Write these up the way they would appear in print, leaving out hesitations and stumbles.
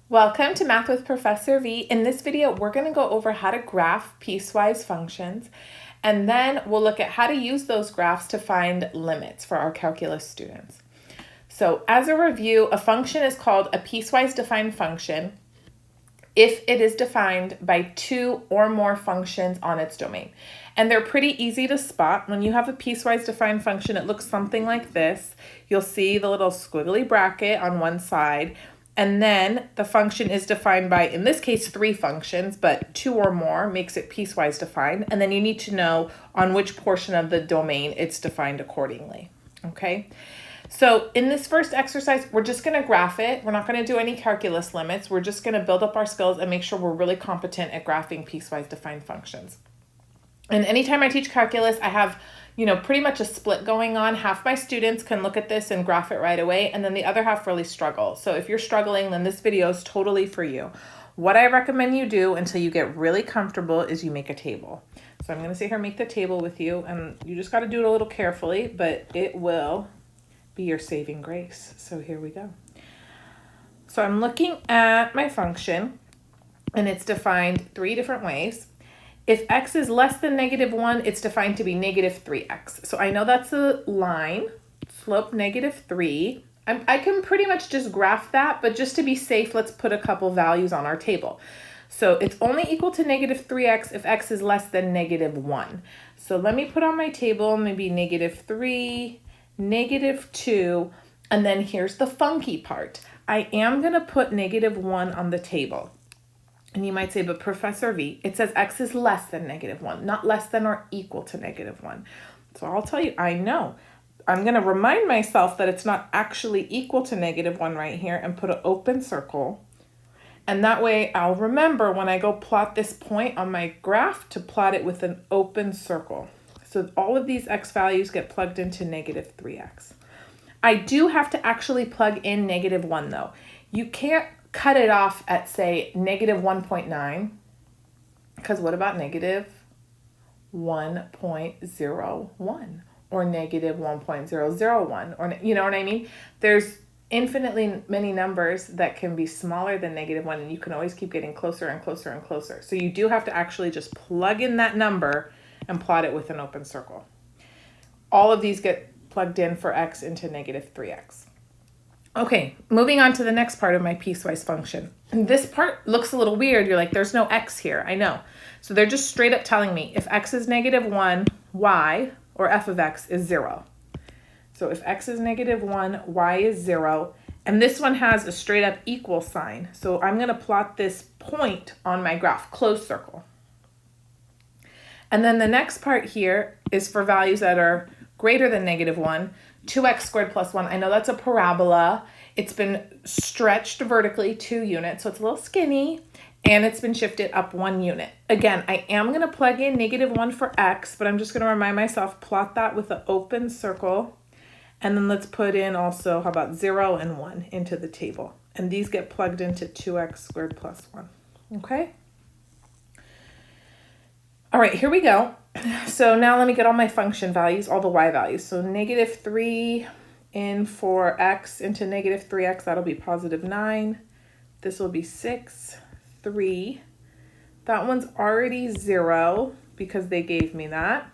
Welcome to Math with Professor V. In this video, we're going to go over how to graph piecewise functions, and then we'll look at how to use those graphs to find limits for our calculus students. So as a review, a function is called a piecewise defined function if it is defined by two or more functions on its domain. And they're pretty easy to spot. When you have a piecewise defined function, it looks something like this. You'll see the little squiggly bracket on one side, and then the function is defined by, in this case, three functions, but two or more makes it piecewise defined. And then you need to know on which portion of the domain it's defined accordingly, okay? So in this first exercise, we're just going to graph it. We're not going to do any calculus limits. We're just going to build up our skills and make sure we're really competent at graphing piecewise defined functions. And anytime I teach calculus, I have, pretty much a split going on. Half my students can look at this and graph it right away, and then the other half really struggle. So if you're struggling, then this video is totally for you. What I recommend you do until you get really comfortable is you make a table. So I'm going to sit here and make the table with you, and you just got to do it a little carefully, but it will be your saving grace. So here we go. So I'm looking at my function, and it's defined three different ways. If x is less than -1, it's defined to be -3x. So I know that's a line, slope -3. I can pretty much just graph that, but just to be safe, let's put a couple values on our table. So it's only equal to -3x if x is less than -1. So let me put on my table maybe -3, -2, and then here's the funky part. I am going to put -1 on the table. And you might say, but Professor V, it says x is less than -1, not less than or equal to -1. So I'll tell you, I know. I'm going to remind myself that it's not actually equal to -1 right here and put an open circle. And that way I'll remember when I go plot this point on my graph to plot it with an open circle. So all of these x values get plugged into -3x. I do have to actually plug in -1 though. You can't cut it off at, say, -1.9, because what about -1.01 or -1.001, or you know what I mean? There's infinitely many numbers that can be smaller than -1, and you can always keep getting closer and closer and closer. So you do have to actually just plug in that number and plot it with an open circle. All of these get plugged in for x into -3x. Okay, moving on to the next part of my piecewise function. And this part looks a little weird. You're like, there's no x here. I know. So they're just straight up telling me if x is -1, y, or f of x is 0. So if x is -1, y is 0. And this one has a straight up equal sign. So I'm going to plot this point on my graph, closed circle. And then the next part here is for values that are greater than -1. 2x squared plus 1. I know that's a parabola. It's been stretched vertically 2 units, so it's a little skinny, and it's been shifted up 1 unit. Again, I am going to plug in -1 for x, but I'm just going to remind myself, plot that with an open circle, and then let's put in also, how about 0 and 1 into the table, and these get plugged into 2x squared plus 1, okay? All right, here we go. So now let me get all my function values, all the y values. So -3 in for x into -3x, that'll be +9. This will be 6, 3. That one's already 0 because they gave me that.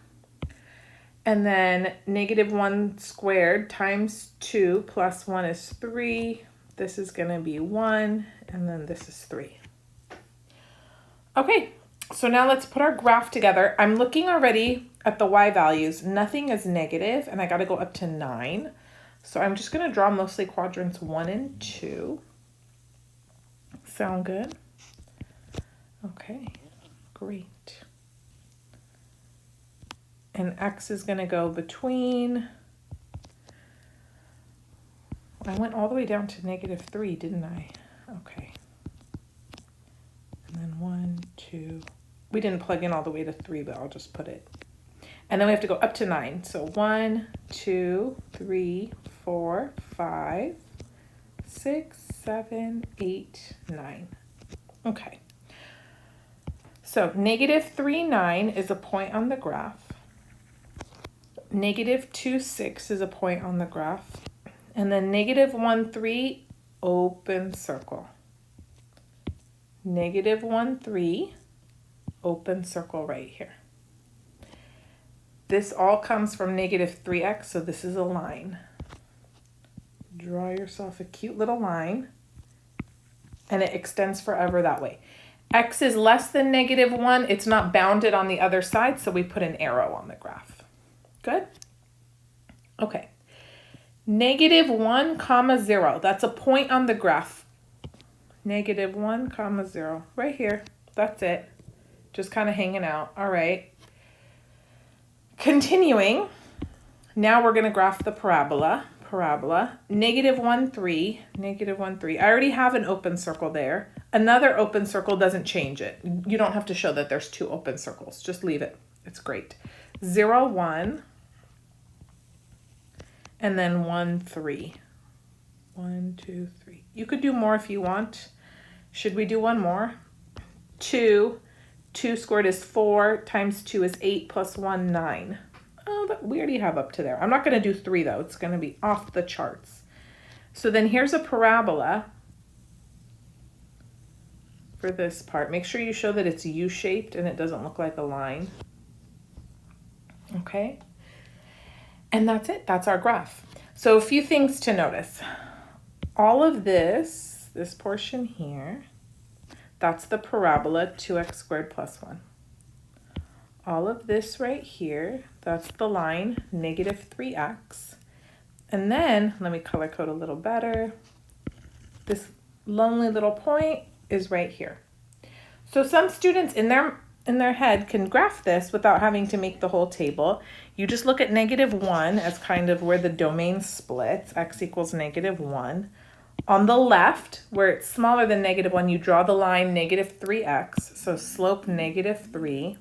And then -1 squared times 2 plus 1 is 3. This is going to be 1, and then this is 3. Okay. So now let's put our graph together. I'm looking already at the y values. Nothing is negative, and I got to go up to 9. So I'm just going to draw mostly quadrants 1 and 2. Sound good? Okay, great. And x is going to go between... I went all the way down to -3, didn't I? Okay. And then 1, 2... We didn't plug in all the way to 3, but I'll just put it. And then we have to go up to 9. So 1, 2, 3, 4, 5, 6, 7, 8, 9. Okay. So -3, 9 is a point on the graph. -2, 6 is a point on the graph. And then -1, 3, open circle. negative 1, 3, open circle right here. This all comes from negative 3x, so this is a line. Draw yourself a cute little line, and it extends forever that way. X is less than negative 1. It's not bounded on the other side, so we put an arrow on the graph. Good? Okay. Negative 1, 0. That's a point on the graph. Negative 1, 0. Right here. That's it. Just kind of hanging out. All right. Continuing. Now we're going to graph the parabola. Negative 1, 3. Negative 1, 3. I already have an open circle there. Another open circle doesn't change it. You don't have to show that there's two open circles. Just leave it. It's great. 0, 1. And then 1, 3. 1, 2, 3. You could do more if you want. Should we do one more? 2. 2 squared is 4 times 2 is 8 plus 1, 9. Oh, but we already have up to there. I'm not going to do 3 though. It's going to be off the charts. So then here's a parabola for this part. Make sure you show that it's U-shaped and it doesn't look like a line. Okay. And that's it. That's our graph. So a few things to notice. All of this portion here, that's the parabola 2x squared plus 1. All of this right here, that's the line negative 3x. And then, let me color code a little better. This lonely little point is right here. So some students in their head can graph this without having to make the whole table. You just look at negative 1 as kind of where the domain splits, x equals negative 1. On the left, where it's smaller than negative 1, you draw the line negative 3x, so slope negative 3.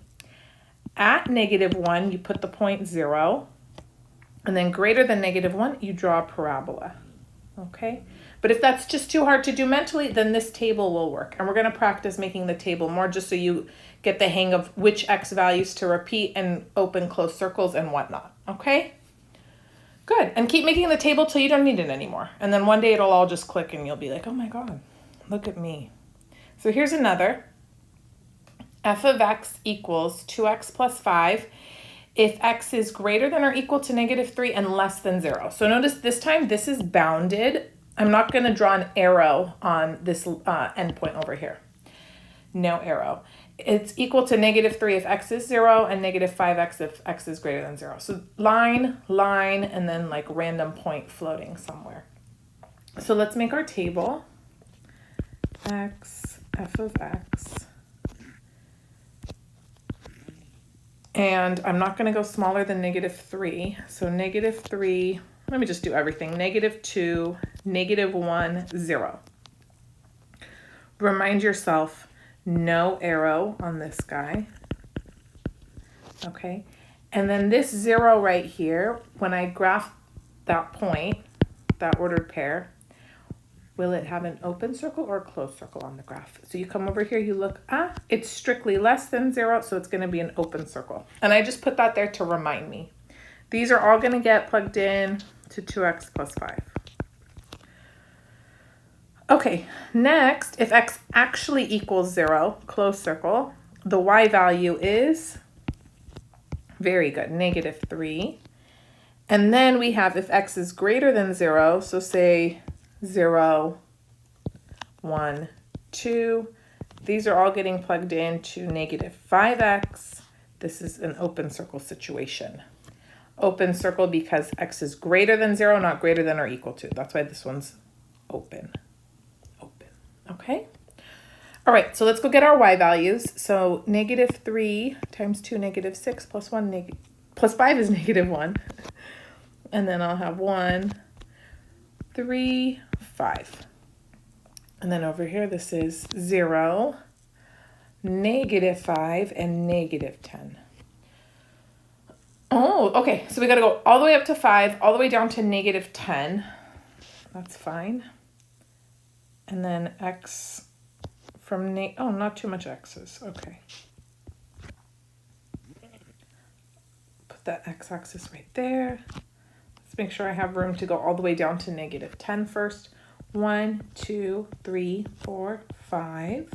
At negative 1, you put the point 0, and then greater than negative 1, you draw a parabola, okay? But if that's just too hard to do mentally, then this table will work. And we're going to practice making the table more just so you get the hang of which x values to repeat and open close circles and whatnot, okay? Good. And keep making the table till you don't need it anymore. And then one day it'll all just click and you'll be like, oh my God, look at me. So here's another. F of x equals 2x plus 5 if x is greater than or equal to negative 3 and less than 0. So notice this time this is bounded. I'm not going to draw an arrow on this endpoint over here. No arrow. It's equal to negative 3 if x is 0 and negative 5x if x is greater than 0. So line, and then like random point floating somewhere. So let's make our table. F of x. And I'm not going to go smaller than negative 3. So negative 3, let me just do everything. Negative 2, negative 1, 0. Remind yourself, no arrow on this guy. Okay. And then this 0 right here, when I graph that point, that ordered pair, will it have an open circle or a closed circle on the graph? So you come over here, you look, it's strictly less than 0, so it's going to be an open circle. And I just put that there to remind me. These are all going to get plugged in to 2x plus 5. Okay, next, if x actually equals 0, closed circle, the y value is, very good, negative 3. And then we have if x is greater than 0, so say 0, 1, 2. These are all getting plugged into negative 5x. This is an open circle situation. Open circle because x is greater than 0, not greater than or equal to. That's why this one's open. Okay? All right, so let's go get our y values. So negative 3 times 2, negative 6, plus 5 is negative 1. And then I'll have 1, 3, 5. And then over here, this is 0, negative 5, and negative 10. Oh, okay. So we got to go all the way up to 5, all the way down to negative 10. That's fine. And then x from, not too much x's. Okay. Put that x-axis right there. Let's make sure I have room to go all the way down to negative 10 first. 1, 2, 3, 4, 5.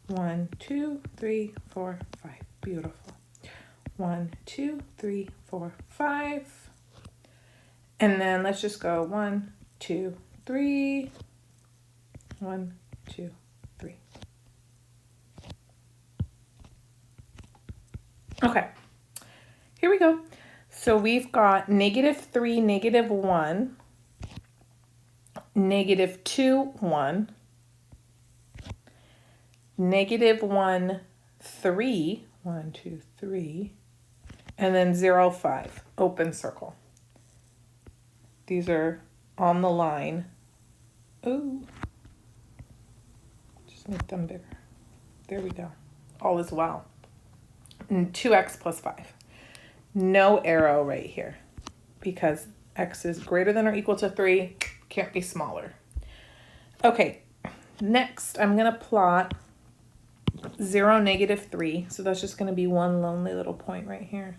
1, 2, 3, 4, 5. Beautiful. 1, 2, 3, 4, 5. And then let's just go 1, 2, 3. 1, 2, 3. Okay, here we go. So we've got -3, -1, -2, 1, -1, 3, 1, 2, 3, and then 0, 5, open circle. These are on the line. Ooh, just make them bigger. There we go. All is well. And 2x plus 5. No arrow right here because x is greater than or equal to 3, can't be smaller. Okay, next I'm going to plot 0, -3. So that's just going to be one lonely little point right here.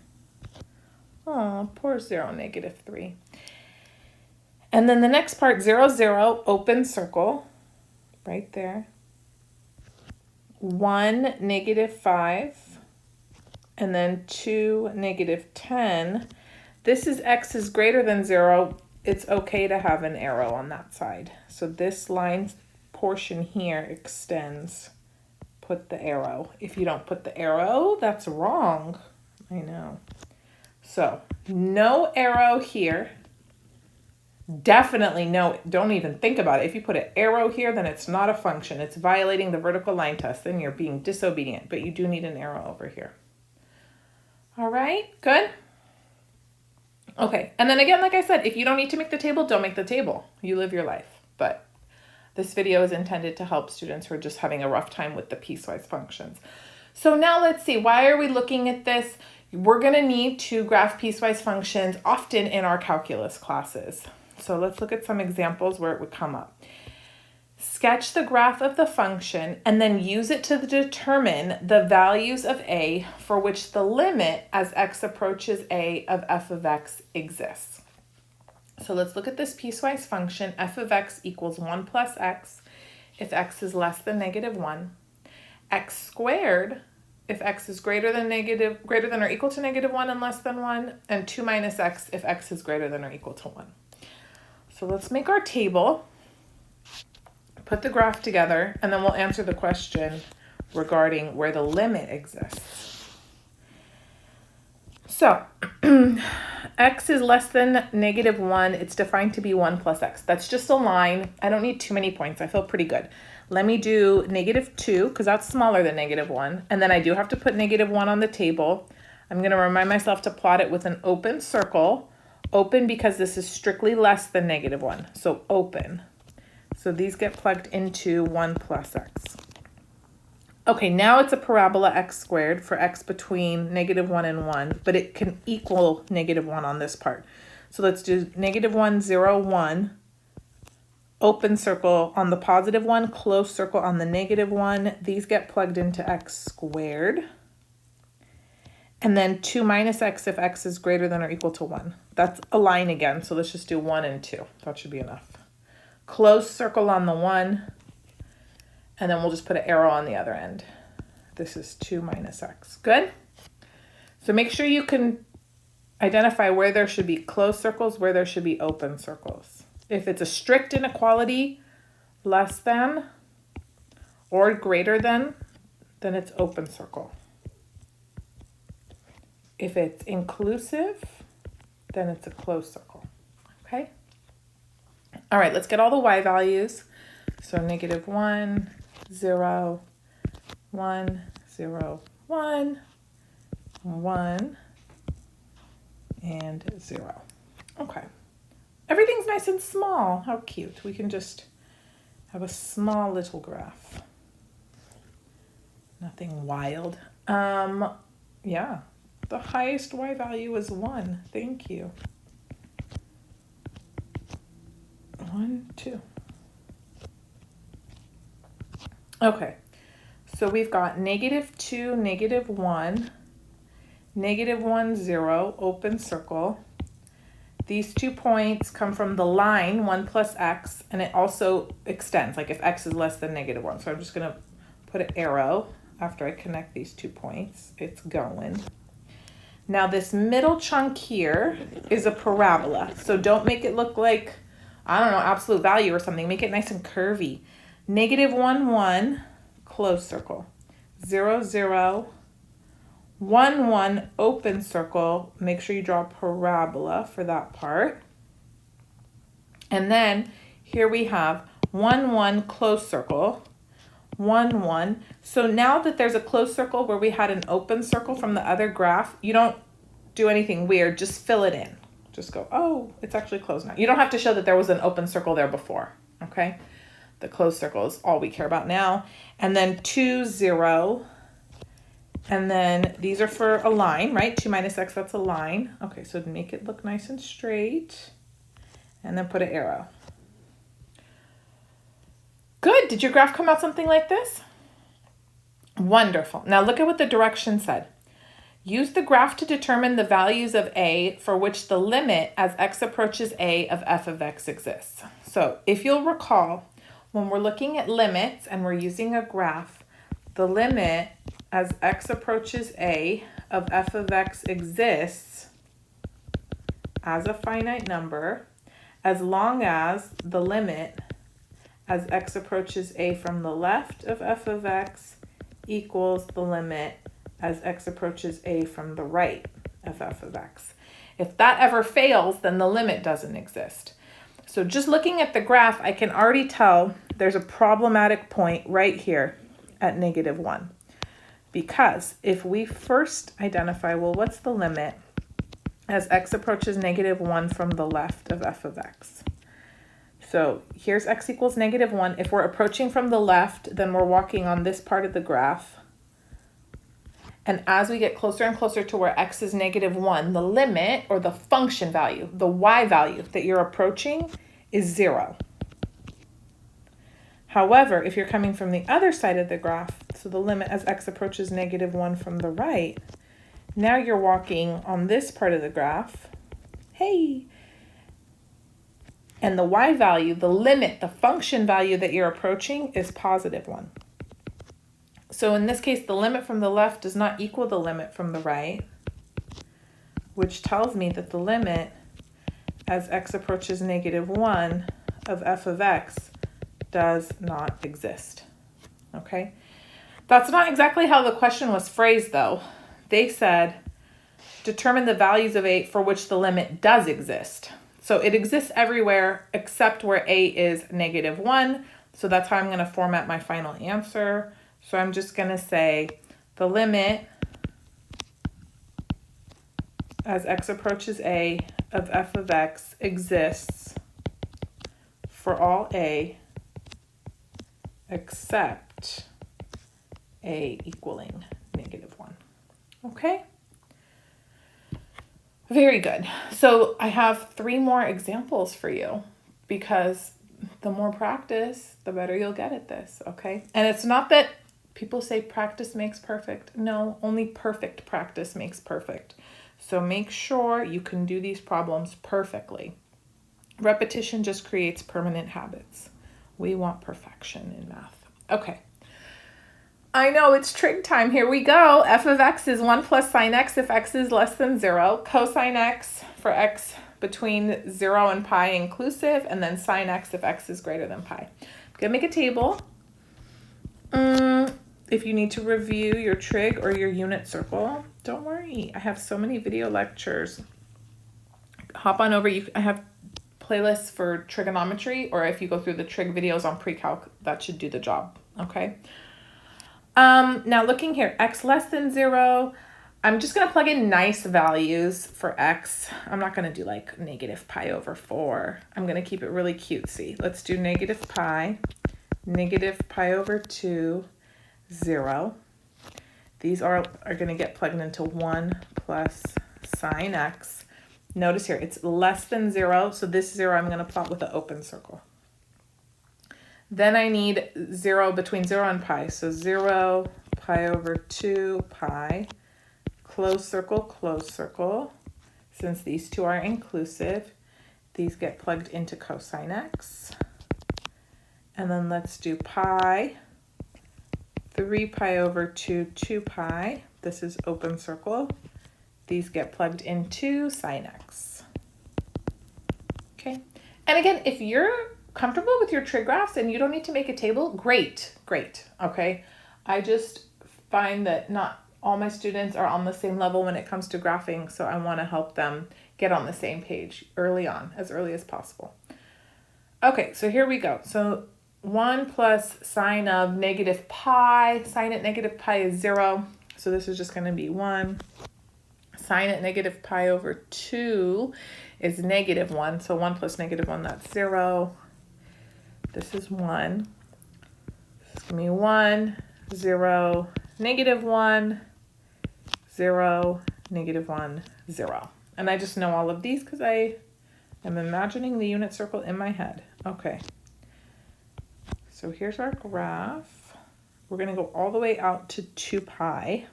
Oh, poor 0, -3. And then the next part, 0, 0, open circle, right there. 1, -5, and then 2, -10. This is x is greater than 0. It's okay to have an arrow on that side. So this line portion here extends. Put the arrow. If you don't put the arrow, that's wrong. I know. So no arrow here. Definitely no, don't even think about it. If you put an arrow here, then it's not a function. It's violating the vertical line test. Then you're being disobedient, but you do need an arrow over here. All right, good. Okay, and then again, like I said, if you don't need to make the table, don't make the table. You live your life. But this video is intended to help students who are just having a rough time with the piecewise functions. So now let's see, why are we looking at this? We're gonna need to graph piecewise functions often in our calculus classes. So let's look at some examples where it would come up. Sketch the graph of the function and then use it to determine the values of a for which the limit as x approaches a of f of x exists. So let's look at this piecewise function. F of x equals 1 plus x if x is less than -1. X squared if x is greater than or equal to -1 and less than 1. And 2 minus x if x is greater than or equal to 1. So let's make our table, put the graph together, and then we'll answer the question regarding where the limit exists. So x is less than -1. It's defined to be 1 plus x. That's just a line. I don't need too many points. I feel pretty good. Let me do -2 because that's smaller than -1. And then I do have to put -1 on the table. I'm going to remind myself to plot it with an open circle. Open because this is strictly less than -1. So open. So these get plugged into 1 plus x. Okay, now it's a parabola x squared for x between -1 and 1, but it can equal -1 on this part. So let's do -1, 0, 1, open circle on the positive one, close circle on the -1. These get plugged into x squared. And then 2 minus x if x is greater than or equal to 1. That's a line again, so let's just do 1 and 2. That should be enough. Close circle on the 1, and then we'll just put an arrow on the other end. This is 2 minus x. Good? So make sure you can identify where there should be closed circles, where there should be open circles. If it's a strict inequality, less than or greater than, then it's open circle. If it's inclusive, then it's a closed circle. Okay? All right, let's get all the y values. So -1, 0, 1, 0, 1, 1, and 0. Okay. Everything's nice and small. How cute. We can just have a small little graph. Nothing wild. Yeah. The highest y value is 1. Thank you. 1, 2. Okay, so we've got -2, -1, -1, 0, open circle. These 2 points come from the line 1 plus x, and it also extends, like if x is less than -1. So I'm just going to put an arrow after I connect these 2 points. It's going. Now this middle chunk here is a parabola. So don't make it look like, I don't know, absolute value or something. Make it nice and curvy. -1, 1, close circle. 0, 0, 1, 1, open circle. Make sure you draw a parabola for that part. And then here we have 1, 1, close circle. 1, 1. So now that there's a closed circle where we had an open circle from the other graph, you don't do anything weird, just fill it in. Just go, oh, it's actually closed now. You don't have to show that there was an open circle there before, okay? The closed circle is all we care about now. And then 2, 0. And then these are for a line, right? 2 minus x, that's a line. Okay, so make it look nice and straight. And then put an arrow. Good. Did your graph come out something like this? Wonderful. Now look at what the direction said. Use the graph to determine the values of a for which the limit as x approaches a of f of x exists. So if you'll recall, when we're looking at limits and we're using a graph, the limit as x approaches a of f of x exists as a finite number as long as the limit as x approaches a from the left of f of x equals the limit as x approaches a from the right of f of x. If that ever fails, then the limit doesn't exist. So just looking at the graph, I can already tell there's a problematic point right here at -1. Because if we first identify, well, what's the limit as x approaches -1 from the left of f of x? So here's x equals -1. If we're approaching from the left, then we're walking on this part of the graph. And as we get closer and closer to where x is -1, the limit or the function value, the y value that you're approaching is 0. However, if you're coming from the other side of the graph, so the limit as x approaches -1 from the right, now you're walking on this part of the graph. Hey! And the y value, the limit, the function value that you're approaching is +1. So in this case, the limit from the left does not equal the limit from the right, which tells me that the limit as x approaches -1 of f of x does not exist, okay? That's not exactly how the question was phrased though. They said, determine the values of a for which the limit does exist. So it exists everywhere except where a is -1. So that's how I'm going to format my final answer. So I'm just going to say the limit as x approaches a of f of x exists for all a except a equaling -1. Okay? Very good. So I have 3 more examples for you because the more practice, the better you'll get at this, okay? And it's not that people say practice makes perfect. No, only perfect practice makes perfect. So make sure you can do these problems perfectly. Repetition just creates permanent habits. We want perfection in math. Okay. I know it's trig time. Here we go. F of x is 1 plus sine x if x is less than 0. Cosine x for x between 0 and pi inclusive, and then sine x if x is greater than pi. I'm going to make a table. If you need to review your trig or your unit circle, don't worry. I have so many video lectures. Hop on over. I have playlists for trigonometry, or if you go through the trig videos on pre-calc, that should do the job, okay? Now looking here, x less than 0, I'm just going to plug in nice values for x. I'm not going to do like -pi/4. I'm going to keep it really cutesy. Let's do -pi, -pi/2, 0. These are going to get plugged into 1 plus sine x. Notice here, it's less than 0, so this 0 I'm going to plot with an open circle. Then I need 0 between 0 and pi. So 0, pi/2, pi, close circle. Since these two are inclusive, these get plugged into cosine x. And then let's do pi 3 pi over 2 pi. This is open circle. These get plugged into sine x. Okay. And again, if you're comfortable with your trig graphs and you don't need to make a table, great. Okay. I just find that not all my students are on the same level when it comes to graphing, so I want to help them get on the same page early on, as early as possible. Okay, so here we go. So 1 plus sine of negative pi. Sine at negative pi is 0. So this is just going to be 1. Sine at negative pi over 2 is negative 1. So 1 plus negative 1, that's 0. This is 1. This is going to be 1, 0, negative 1, 0, negative 1, 0. And I just know all of these because I am imagining the unit circle in my head. Okay. So here's our graph. We're going to go all the way out to 2 pi.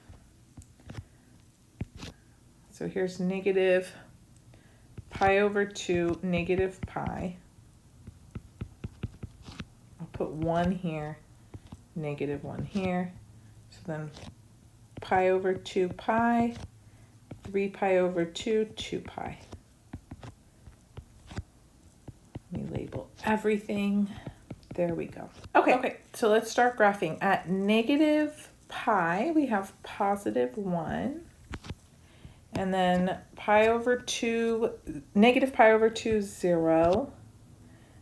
So here's negative pi over 2, negative pi. I'll put 1 here, negative 1 here. So then pi over 2 pi, 3 pi over 2, 2 pi. Let me label everything. There we go. Okay, so let's start graphing. At negative pi, we have positive 1. And then pi over 2, negative pi over 2, 0.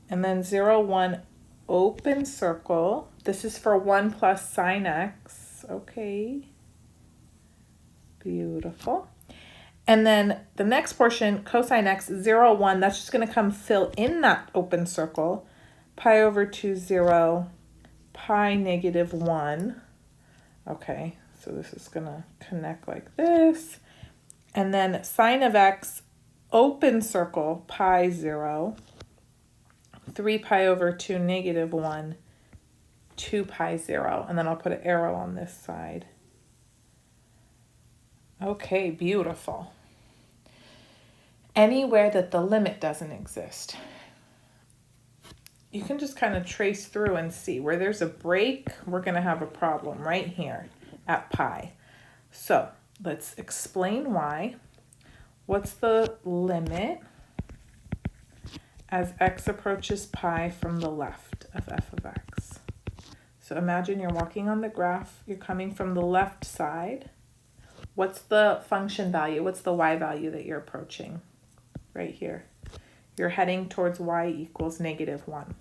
And then 0, 1, open circle. This is for 1 plus sine x. Okay. Beautiful. And then the next portion, cosine x, 0, 1, that's just going to come fill in that open circle. Pi over 2, 0, pi negative 1. Okay, so this is going to connect like this. And then sine of x, open circle, pi 0, 3 pi over 2, negative 1, 2 pi 0. And then I'll put an arrow on this side. Okay, beautiful. Anywhere that the limit doesn't exist, you can just kind of trace through and see where there's a break, we're going to have a problem right here at pi. So let's explain why. What's the limit as x approaches pi from the left of f of x? So imagine you're walking on the graph, you're coming from the left side. What's the function value? What's the y value that you're approaching? Right here. You're heading towards y equals negative 1.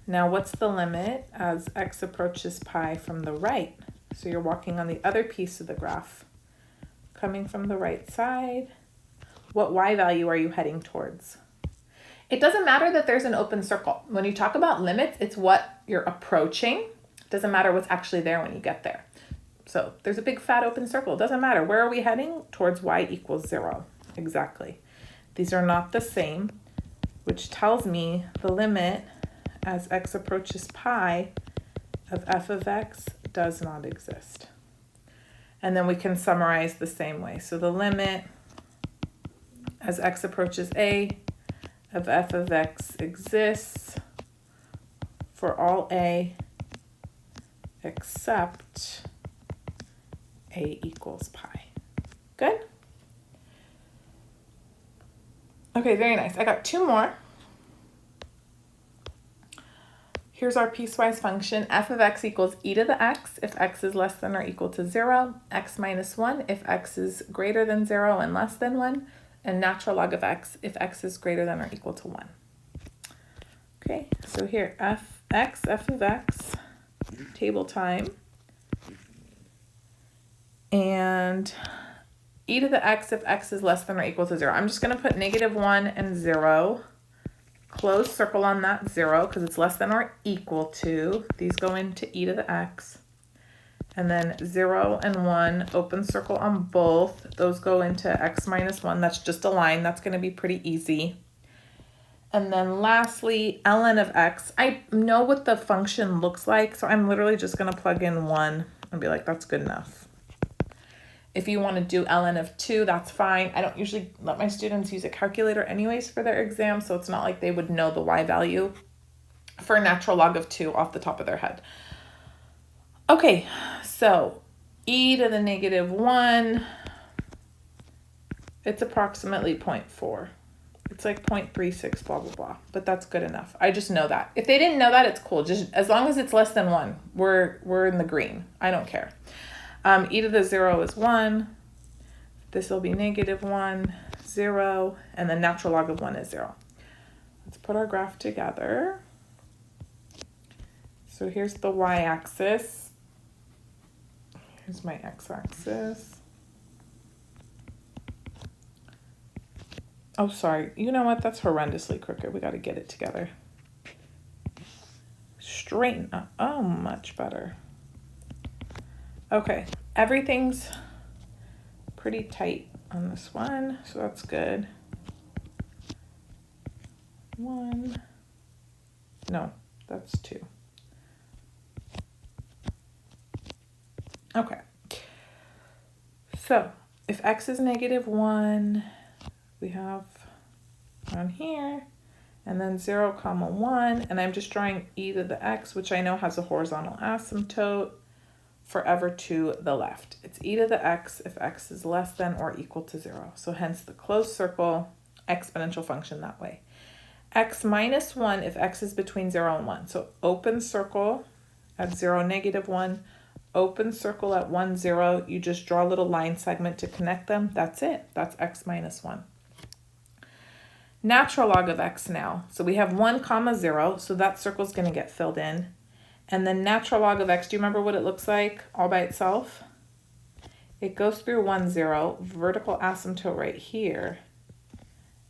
Now what's the limit as x approaches pi from the right? So you're walking on the other piece of the graph, coming from the right side. What y value are you heading towards? It doesn't matter that there's an open circle. When you talk about limits, it's what you're approaching. It doesn't matter what's actually there when you get there. So there's a big fat open circle. It doesn't matter. Where are we heading? Towards y equals 0. Exactly. These are not the same, which tells me the limit as x approaches pi of f of x does not exist. And then we can summarize the same way. So the limit as x approaches a of f of x exists for all a except a equals pi. Good? Okay, very nice. I got 2 more. Here's our piecewise function. F of x equals e to the x if x is less than or equal to 0, x minus 1 if x is greater than 0 and less than 1, and natural log of x if x is greater than or equal to 1. Okay, so here, f of x, table time, and e to the x if x is less than or equal to 0. I'm just going to put negative 1 and 0. Close circle on that 0 because it's less than or equal to. These go into e to the x. And then 0 and 1, open circle on both. Those go into x minus 1. That's just a line. That's going to be pretty easy. And then lastly, ln of x. I know what the function looks like, so I'm literally just going to plug in 1 and be like, that's good enough. If you want to do ln of 2, that's fine. I don't usually let my students use a calculator anyways for their exam, so it's not like they would know the y value for natural log of 2 off the top of their head. Okay, so e to the negative 1, it's approximately 0.4. It's like 0.36, blah, blah, blah, but that's good enough. I just know that. If they didn't know that, it's cool. Just as long as it's less than 1, we're in the green. I don't care. E to the 0 is 1. This will be negative 1, 0, and the natural log of 1 is 0. Let's put our graph together. So here's the y-axis. Here's my x-axis. Oh, sorry. You know what? That's horrendously crooked. We got to get it together. Straighten up. Oh, much better. Okay. Everything's pretty tight on this one, so that's good. 1. No, that's 2. Okay. So if x is negative 1, we have on here, and then 0, 1, and I'm just drawing e to the x, which I know has a horizontal asymptote forever to the left. It's e to the x if x is less than or equal to 0. So hence the closed circle exponential function that way. X minus 1 if x is between 0 and 1. So open circle at 0, negative 1, open circle at 1, 0. You just draw a little line segment to connect them. That's it. That's x minus 1. Natural log of x now. So we have 1, 0, so that circle is going to get filled in. And then natural log of x, do you remember what it looks like all by itself? It goes through 1, 0, vertical asymptote right here,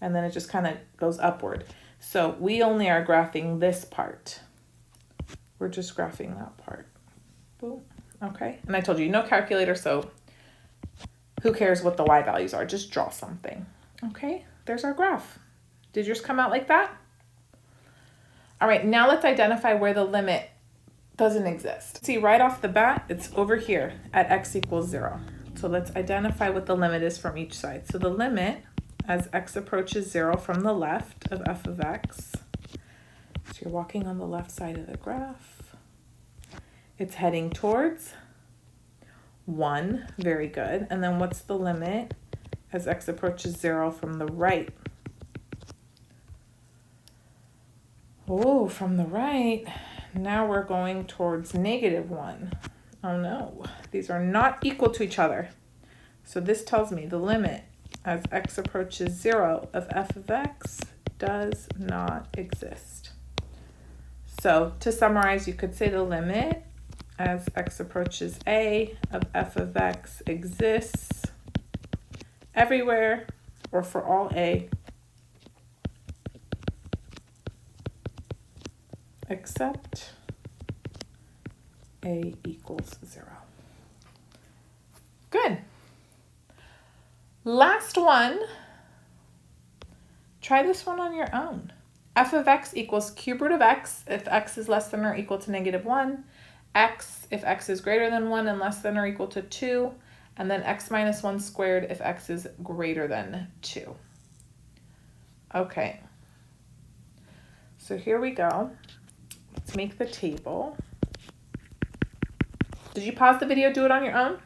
and then it just kind of goes upward. So we only are graphing this part. We're just graphing that part. Boom. Okay, and I told you, no calculator, so who cares what the y values are? Just draw something. Okay, there's our graph. Did yours come out like that? All right, now let's identify where the limit doesn't exist. See, right off the bat, it's over here at x equals 0. So let's identify what the limit is from each side. So the limit as x approaches 0 from the left of f of x, so you're walking on the left side of the graph, it's heading towards 1, very good. And then what's the limit as x approaches 0 from the right? Oh, from the right, now we're going towards negative 1. Oh no, these are not equal to each other. So this tells me the limit as x approaches 0 of f of x does not exist. So to summarize, you could say the limit as x approaches a of f of x exists everywhere or for all a except a equals 0. Good. Last one. Try this one on your own. F of x equals cube root of x if x is less than or equal to negative 1, x if x is greater than 1 and less than or equal to 2, and then x minus 1 squared if x is greater than 2. Okay. So here we go. Let's make the table. Did you pause the video, do it on your own?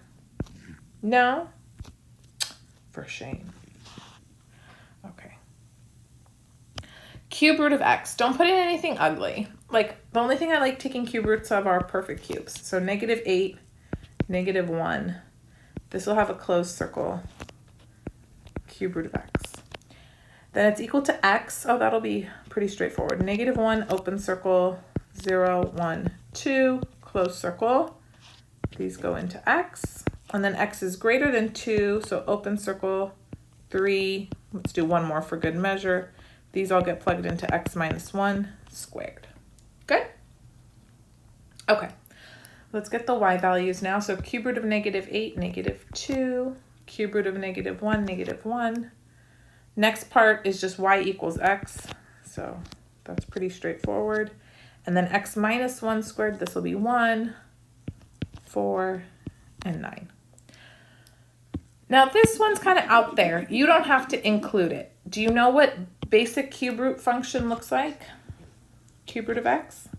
No? For shame. Okay. Cube root of x. Don't put in anything ugly. Like, the only thing I like taking cube roots of are perfect cubes. So negative 8, negative 1. This will have a closed circle. Cube root of x. Then it's equal to x. Oh, that'll be pretty straightforward. Negative 1, open circle, 0, 1, 2, closed circle. These go into x. And then x is greater than 2, so open circle, 3. Let's do one more for good measure. These all get plugged into x minus 1 squared. Good? Okay. Let's get the y values now. So cube root of negative 8, negative 2. Cube root of negative 1, negative 1. Next part is just y equals x. So that's pretty straightforward. And then x minus 1 squared, this will be 1, 4, and 9. Now this one's kind of out there. You don't have to include it. Do you know what basic cube root function looks like? Cube root of x?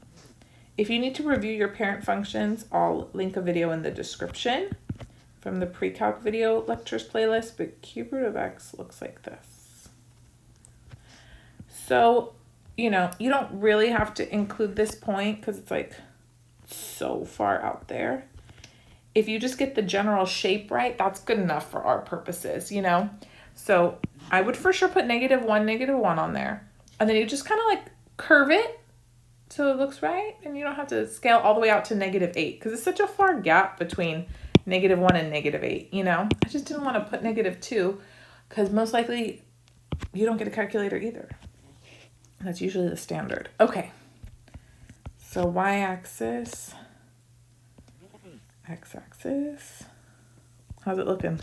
If you need to review your parent functions, I'll link a video in the description from the pre-calc video lectures playlist, but cube root of x looks like this. So, you know, you don't really have to include this point because it's like so far out there. If you just get the general shape right, that's good enough for our purposes, you know? So I would for sure put -1 on there. And then you just kind of like curve it so it looks right. And you don't have to scale all the way out to -8 because it's such a far gap between -1 and -8, you know? I just didn't want to put -2 because most likely you don't get a calculator either. That's usually the standard. Okay. So y-axis, x-axis. How's it looking?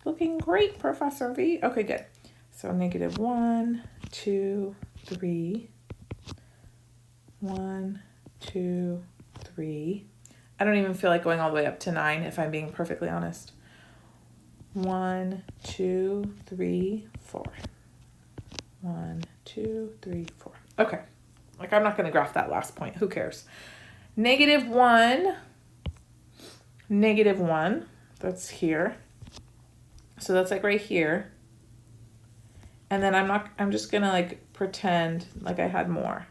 Looking great, Professor V. Okay, good. So -1, 2, 3. 1, 2, 3. I don't even feel like going all the way up to 9 if I'm being perfectly honest. 1, 2, 3, 4. 1, 2, 3, 4. Okay. Like I'm not going to graph that last point. Who cares? -1, -1. That's here. So that's like right here. And then I'm just going to like pretend like I had more.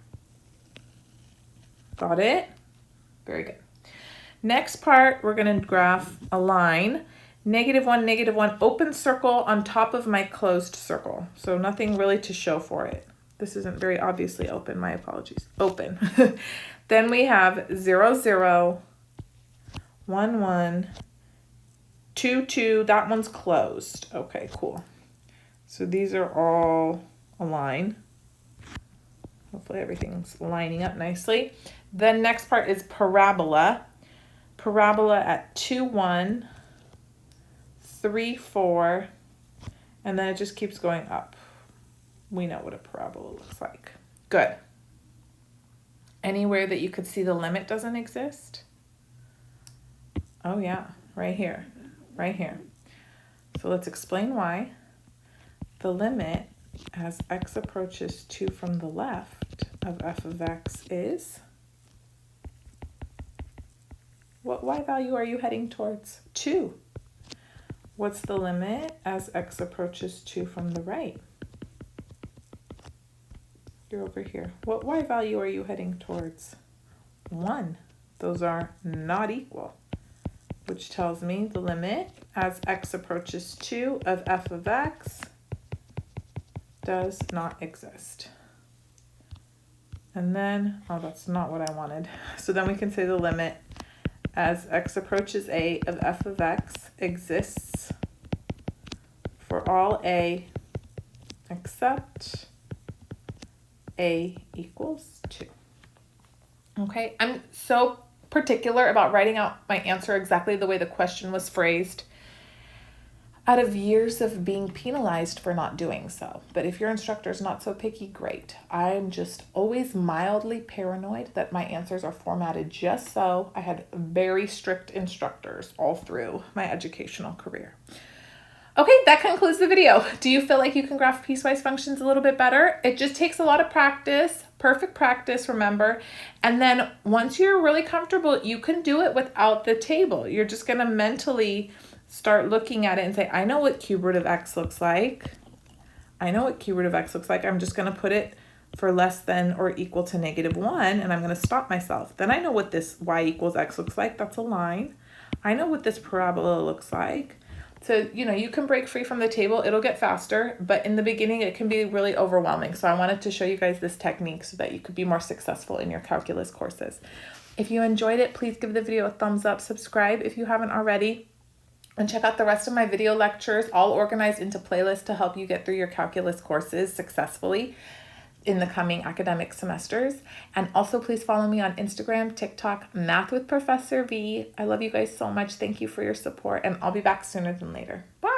Got it? Very good. Next part, we're going to graph a line. -1, -1, open circle on top of my closed circle. So nothing really to show for it. This isn't very obviously open. My apologies. Open. Then we have 0, 0, 1, 1, 2, 2. That one's closed. Okay, cool. So these are all a line. Hopefully everything's lining up nicely. The next part is parabola. Parabola at 2, 1, 3, 4, and then it just keeps going up. We know what a parabola looks like. Good. Anywhere that you could see the limit doesn't exist? Oh yeah, right here, right here. So let's explain why. The limit as x approaches 2 from the left of f of x is, what y value are you heading towards? 2. What's the limit as x approaches 2 from the right? You're over here. What y value are you heading towards? 1. Those are not equal, which tells me the limit as x approaches 2 of f of x does not exist. And then, oh, that's not what I wanted. So then we can say the limit as x approaches a of f of x exists for all a except a equals 2. Okay, I'm so particular about writing out my answer exactly the way the question was phrased out of years of being penalized for not doing so. But if your instructor's not so picky, great. I'm just always mildly paranoid that my answers are formatted just so. I had very strict instructors all through my educational career. Okay, that concludes the video. Do you feel like you can graph piecewise functions a little bit better? It just takes a lot of practice, perfect practice, remember. And then once you're really comfortable, you can do it without the table. You're just gonna mentally start looking at it and say, I know what cube root of x looks like. I know what cube root of x looks like. I'm just gonna put it for less than or equal to -1, and I'm gonna stop myself. Then I know what this y equals x looks like. That's a line. I know what this parabola looks like. So, you know, you can break free from the table. It'll get faster, but in the beginning, it can be really overwhelming. So I wanted to show you guys this technique so that you could be more successful in your calculus courses. If you enjoyed it, please give the video a thumbs up, subscribe if you haven't already, and check out the rest of my video lectures, all organized into playlists to help you get through your calculus courses successfully in the coming academic semesters. And also please follow me on Instagram, TikTok, Math with Professor V. I love you guys so much. Thank you for your support, and I'll be back sooner than later. Bye.